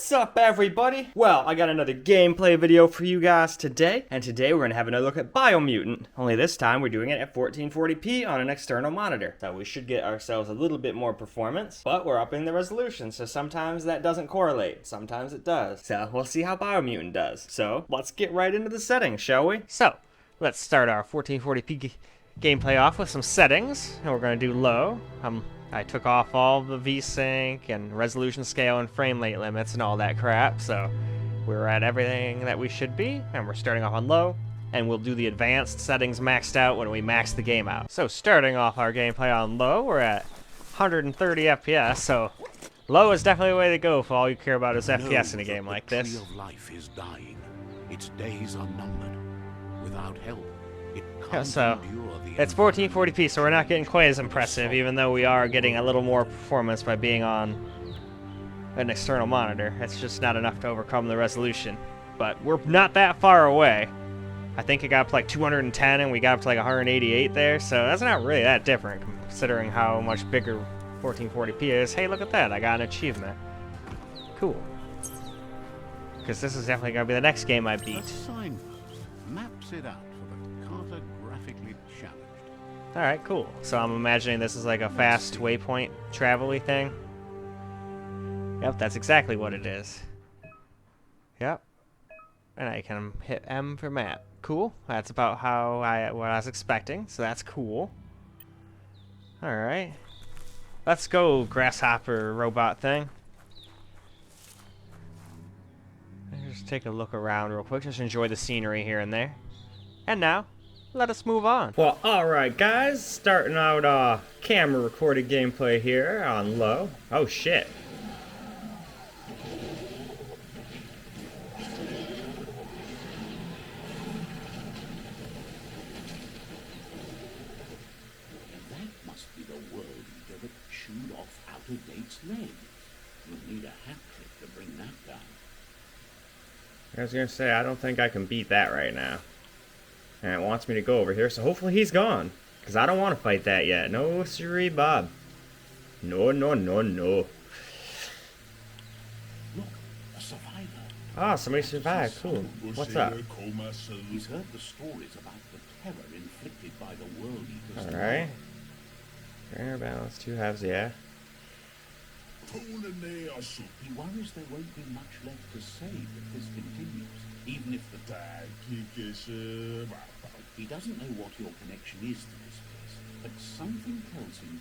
What's up, everybody? Well, I got another gameplay video for you guys today, and today we're gonna have another look at Biomutant. Only this time we're doing it at 1440p on an external monitor. So we should get ourselves a little bit more performance, but we're upping the resolution, so sometimes that doesn't correlate, sometimes it does. So we'll see how Biomutant does. So let's get right into the settings, shall we? So let's start our 1440p gameplay off with some settings, and we're gonna do low. I took off all the VSync and resolution scale and frame rate limits and all that crap, so we're at everything that we should be, and we're starting off on low, and we'll do the advanced settings maxed out when we max the game out. So starting off our gameplay on low, we're at 130 FPS, so low is definitely the way to go for all you care about is FPS in a game like this. The tree of life is dying. Its days are numbered. Without help, it can't So endure the it's 1440p, so we're not getting quite as impressive, even though we are getting a little more performance by being on an external monitor. It's just not enough to overcome the resolution. But we're not that far away. I think it got up to like 210 and we got up to like 188 there, so that's not really that different considering how much bigger 1440p is. Hey, look at that, I got an achievement. Cool. Because this is definitely going to be the next game I beat. A signpost maps it out for the cartographically challenged. Alright, cool. So I'm imagining this is like a fast waypoint travel-y thing. Yep, that's exactly what it is. Yep. And I can hit M for map. Cool. That's about what I was expecting, so that's cool. Alright. Let's go, grasshopper robot thing. Just take a look around real quick, just enjoy the scenery here and there. And now, let us move on. Well, alright guys, starting out camera recorded gameplay here on low. Oh shit. That must be the world eater that chewed off Out-of-Date's leg. You'll need a hat trick to bring that down. I was gonna say, I don't think I can beat that right now. And it wants me to go over here, so hopefully he's gone. Because I don't want to fight that yet. No, siree, Bob. No, no, no, no. Look, a survivor. Ah, somebody survived. Cool. What's up? He's heard the stories about the terror inflicted by the world eaters. Alright. Fair balance, two halves, yeah. He worries there won't be much left to save if this continues, even if the He doesn't know what your connection is to this place, but something tells him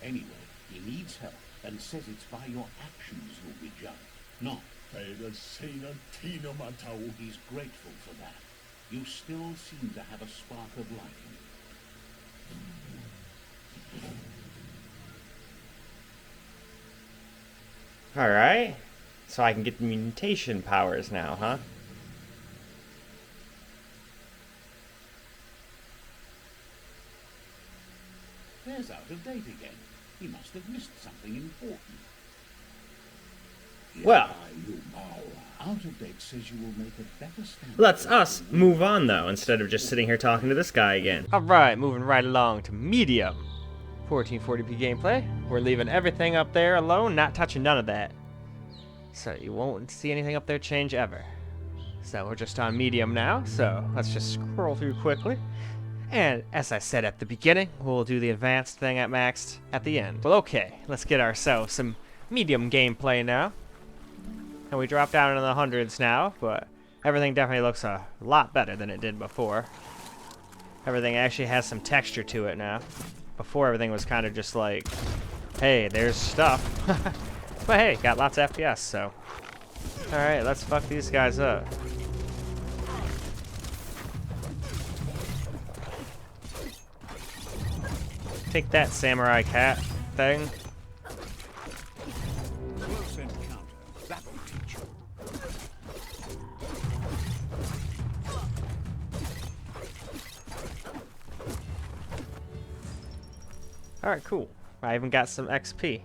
Anyway, he needs help and says it's by your actions you'll be judged, not. He's grateful for that. You still seem to have a spark of life in you. Alright. So I can get the mutation powers now, huh? There's Out-of-Date again. He must have missed something important. Well, Out-of-Date says you will make a better stand. let's us move on, though, instead of just sitting here talking to this guy again. Alright, moving right along to medium. 1440p gameplay. We're leaving everything up there alone, not touching none of that. So you won't see anything up there change ever. So we're just on medium now, so let's just scroll through quickly. And as I said at the beginning, we'll do the advanced thing at maxed at the end. Well, okay, let's get ourselves some medium gameplay now. And we drop down into the hundreds now, but everything definitely looks a lot better than it did before. Everything actually has some texture to it now. Before, everything was kind of just like, hey, there's stuff. But hey, got lots of FPS, so. Alright, let's fuck these guys up. Take that, samurai cat thing. Close encounter. That will teach you. Alright, cool. I even got some XP.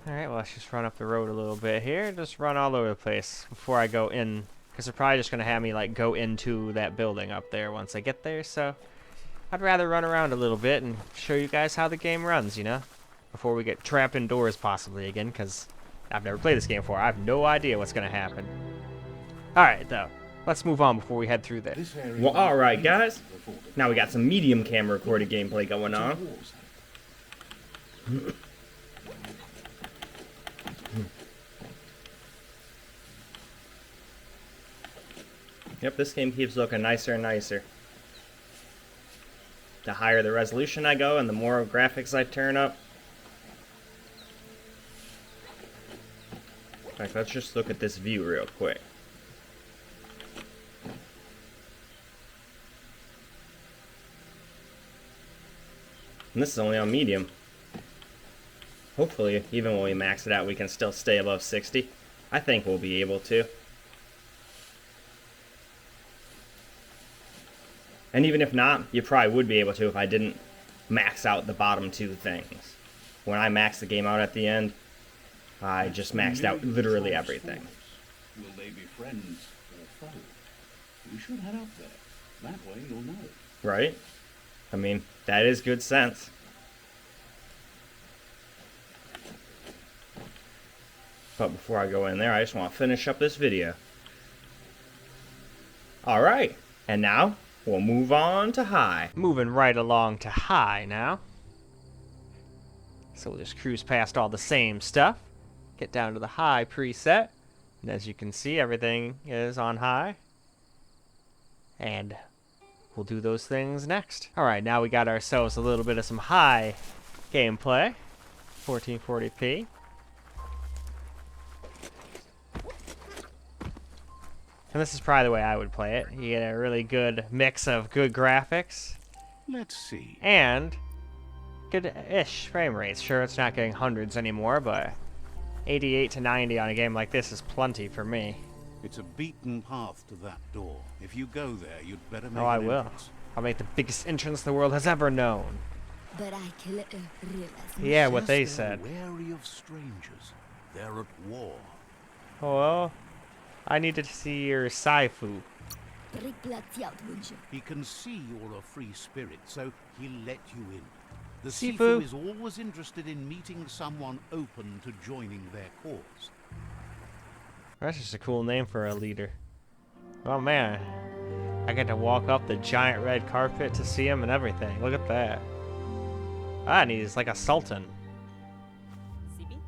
Alright, well, let's just run up the road a little bit here. Just run all over the place before I go in. Because they're probably just going to have me, like, go into that building up there once I get there, so I'd rather run around a little bit and show you guys how the game runs, you know? Before we get trapped indoors possibly again, because I've never played this game before. I have no idea what's going to happen. Alright, though. Let's move on before we head through there. Well, alright, guys. Now we got some medium camera recorded gameplay going on. Yep, this game keeps looking nicer and nicer. The higher the resolution I go and the more graphics I turn up. In fact, let's just look at this view real quick. And this is only on medium. Hopefully, even when we max it out, we can still stay above 60. I think we'll be able to. And even if not, you probably would be able to if I didn't max out the bottom two things. When I max the game out at the end, I just maxed out literally everything. Will they be friends or foes? You should head up there. That way you'll know. Right? I mean, that is good sense. But before I go in there, I just want to finish up this video. Alright, and now we'll move on to high. Moving right along to high now. So we'll just cruise past all the same stuff. Get down to the high preset. And as you can see, everything is on high. And we'll do those things next. Alright, now we got ourselves a little bit of some high gameplay. 1440p. And this is probably the way I would play it. You get a really good mix of good graphics. Let's see. And good-ish frame rates. Sure, it's not getting hundreds anymore, but 88 to 90 on a game like this is plenty for me. It's a beaten path to that door. If you go there, you'd better make Oh, I an will. entrance. I'll make the biggest entrance the world has ever known. But I kill it. Yeah, what they Just said. wary of strangers. They're at war. Oh, well, I need to see your Saifu. He can see you're a free spirit, so he'll let you in. The Sifu Sifu is always interested in meeting someone open to joining their cause. That's just a cool name for a leader. Oh man, I get to walk up the giant red carpet to see him and everything. Look at that. Ah, and he's like a sultan. Sibi?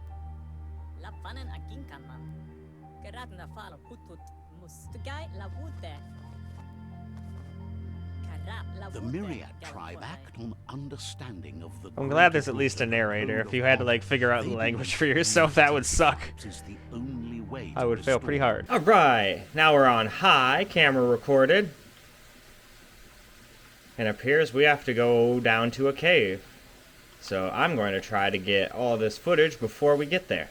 Lapanen aking kanman. Karat na falo putut mustugay lavute. The Myriad tribe act on understanding of the I'm glad there's greater at least a good narrator. of If you had to like figure out the language for yourself, that would suck. is the only way I to would fail pretty restore hard. Alright, now we're on high, camera recorded. And it appears we have to go down to a cave. So I'm going to try to get all this footage before we get there.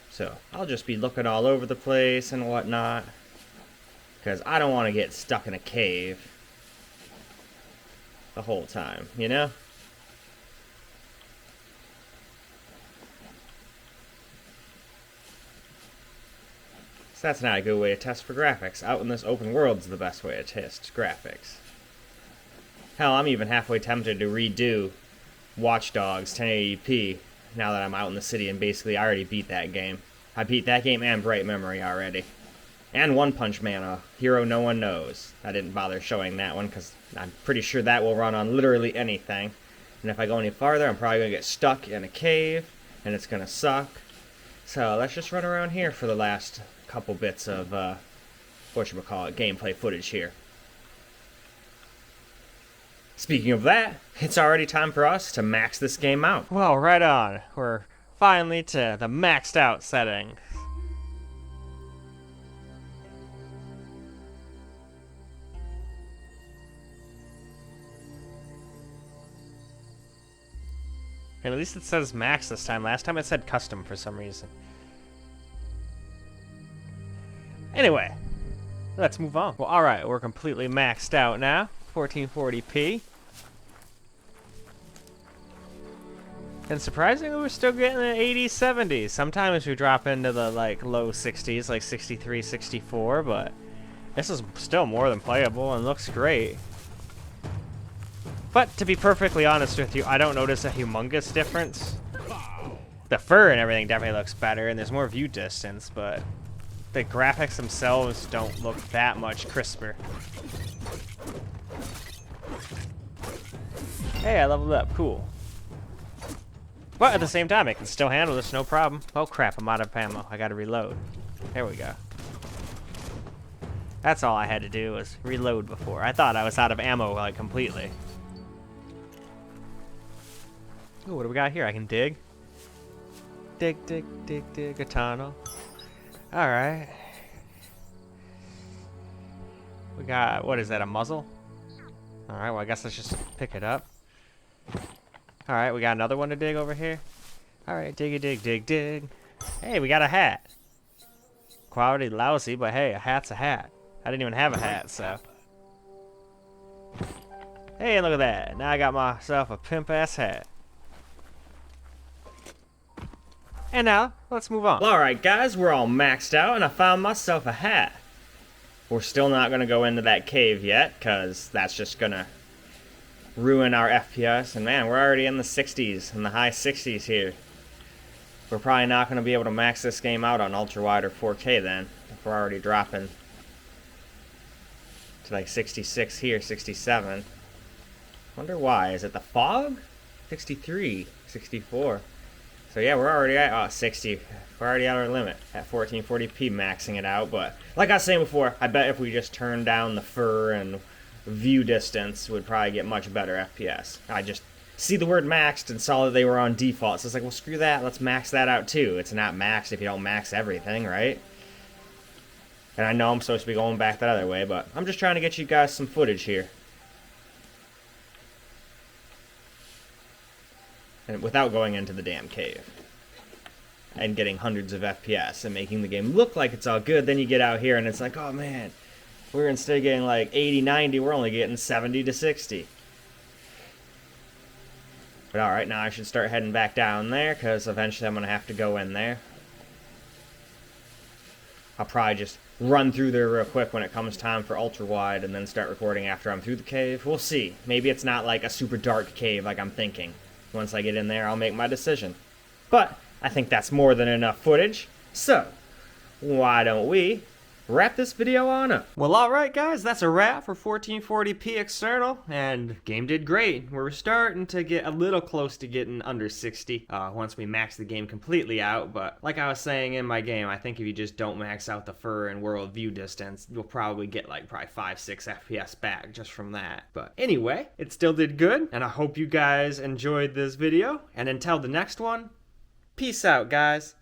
So I'll just be looking all over the place and whatnot. Because I don't want to get stuck in a cave the whole time, you know? So that's not a good way to test for graphics. Out in this open world is the best way to test graphics. Hell, I'm even halfway tempted to redo Watch Dogs 1080p now that I'm out in the city and basically I already beat that game. I beat that game and Bright Memory already. And One Punch Man, a hero no one knows. I didn't bother showing that one because I'm pretty sure that will run on literally anything. And if I go any farther, I'm probably going to get stuck in a cave, and it's going to suck. So let's just run around here for the last couple bits of, whatchamacallit, gameplay footage here. Speaking of that, it's already time for us to max this game out. Well, right on. We're finally to the maxed out setting. And at least it says max this time. Last time it said custom for some reason. Anyway, let's move on. Well, alright, we're completely maxed out now. 1440p. And surprisingly, we're still getting the 80s, 70s. Sometimes we drop into the like low 60s, like 63, 64, but this is still more than playable and looks great. But to be perfectly honest with you, I don't notice a humongous difference. The fur and everything definitely looks better, and there's more view distance, but the graphics themselves don't look that much crisper. Hey, I leveled up. Cool. But at the same time, I can still handle this, no problem. Oh crap, I'm out of ammo. I gotta reload. There we go. That's all I had to do was reload before. I thought I was out of ammo, like, completely. Ooh, what do we got here? I can dig. Dig, dig, dig, dig a tunnel. Alright. We got, what is that, a muzzle? Alright, well, I guess let's just pick it up. Alright, we got another one to dig over here. Alright, dig, dig, dig, dig. Hey, we got a hat. Quality lousy, but hey, a hat's a hat. I didn't even have a hat, so. Hey, look at that. Now I got myself a pimp-ass hat. And now, let's move on. Alright guys, we're all maxed out and I found myself a hat. We're still not going to go into that cave yet, because that's just going to ruin our FPS. And man, we're already in the 60s, in the high 60s here. We're probably not going to be able to max this game out on ultra-wide or 4K then, if we're already dropping to like 66 here, 67. Wonder why. Is it the fog? 63, 64. So yeah, we're already at 60. We're already at our limit at 1440p maxing it out. But like I was saying before, I bet if we just turned down the fur and view distance, would probably get much better FPS. I just see the word maxed and saw that they were on default. So it's like, well, screw that. Let's max that out too. It's not maxed if you don't max everything, right? And I know I'm supposed to be going back that other way, but I'm just trying to get you guys some footage here. And without going into the damn cave and getting hundreds of FPS and making the game look like it's all good. Then you get out here and it's like, oh man, we're instead of getting like 80, 90, we're only getting 70 to 60. But alright, now I should start heading back down there, because eventually I'm going to have to go in there. I'll probably just run through there real quick when it comes time for ultra wide and then start recording after I'm through the cave. We'll see. Maybe it's not like a super dark cave like I'm thinking. Once I get in there, I'll make my decision. But I think that's more than enough footage. So, why don't we wrap this video on up? Well, alright guys, that's a wrap for 1440p external, and game did great. We're starting to get a little close to getting under 60 once we max the game completely out, but like I was saying in my game, I think if you just don't max out the fur and world view distance, you'll probably get like 5-6 FPS back just from that. But anyway, it still did good, and I hope you guys enjoyed this video, and until the next one, peace out guys.